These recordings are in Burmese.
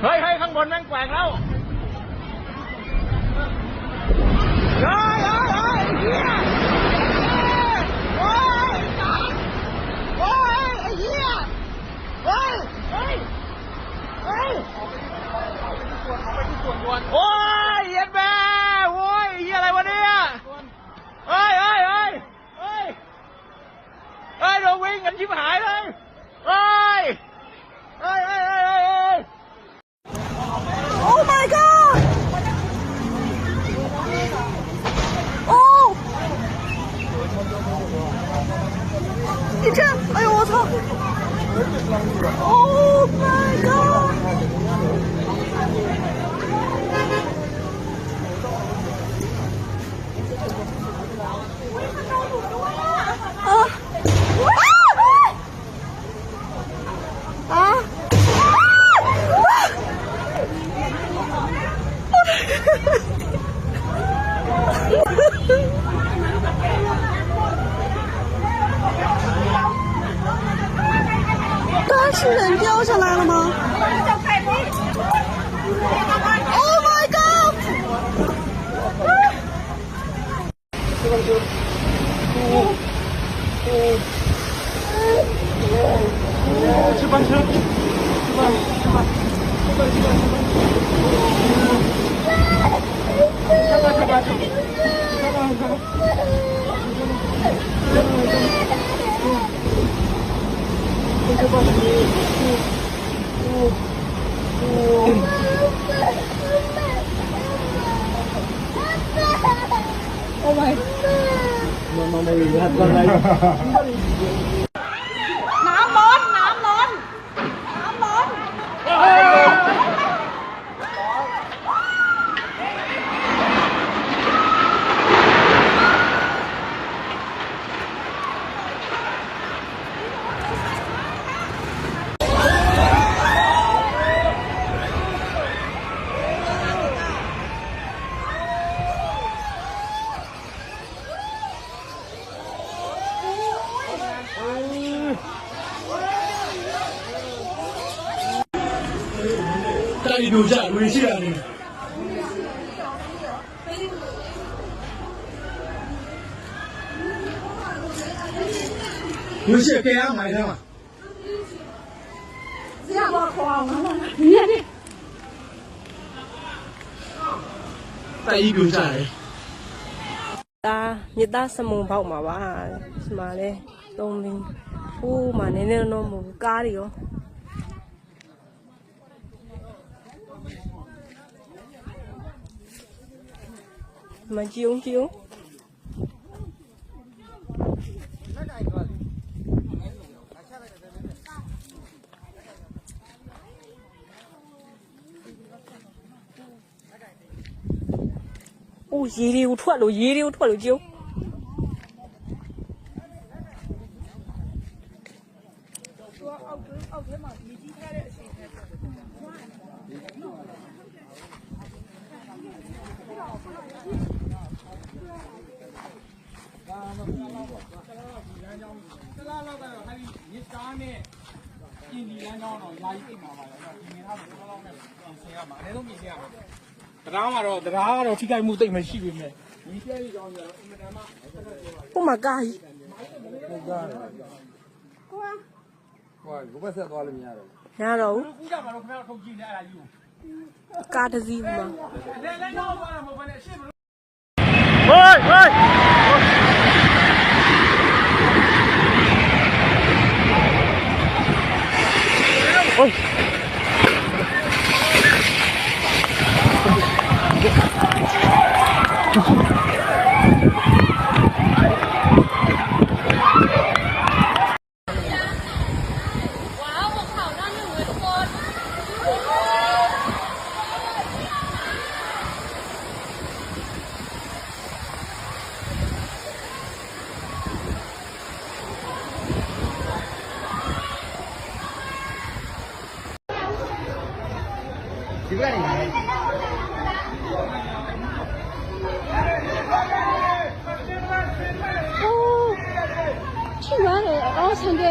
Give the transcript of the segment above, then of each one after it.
เฮ้ยข้างบนนั่งแกว่งแล้วเฮ้ยเฮียโอ้ยโอ้ยไอ้เหี้ยเฮ้ยโอ้ยเย็นแม่โอ้ยเหี้ยอะไรวะเนี่ยเฮ้ยเราวิ่งกันชิบหายเลยเฮ้ยOh my god! Oh! 你这，哎呦我操 ！Oh my god! 刚是人掉下来了吗 ？Oh my god！ 吃饭吃Oh my！ น้ำล้นတိုက်တို့ကြဝင်ရှိရတယ်ဝင်ရှိကြရမှာလဲမှာ这样吧，狂了，你တိုက်တို့ကြတယ်ဒါမြစ်သားစမုံပေါက်မှာပါဒီမှာလဲသုံးလင်းဟိုးမှာနည်းနည်းတော့မဟုတ်ကားတွေရောမကြည့်အောင်အိုးရေတွေကိုထွက်လို့ကြည့်တရားကတော့ထိခိုက်မှုတိတ်မရှိပြီမဲ့ဒီကျဲကြီးကြောင်းကြတော့အင်မတန်မှဟိုမှာကားကြီးကိုဘက်ဆက်သွားလို့မရတော့ရတော့ဘူးကူးကြမှာတော့ခင်ဗျားတို့ထုတ်ကြည့်နေအဲ့ဒါကြီးကိုကားတစ်စီးမှာလဲတော့ပါမဟုတ်ဘဲနဲ့ရှေ့မလို့ဟိုးဒီကနေ去完了，哦，唱歌，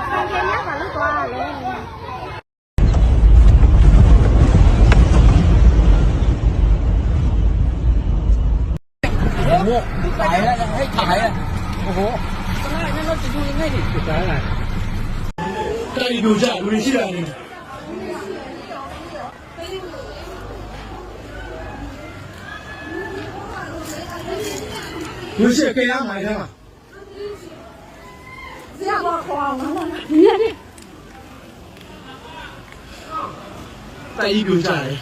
唱歌，你要把路过来嘞。ถ่ายแล้วให้ถ่ายอ่ะโอ้โหตอนแรกนั่นรถจะดูยังไงดิสุดท้ายไงได้ดูจ้ะดูที่ไหน有些给俺买的嘛。带一表下来。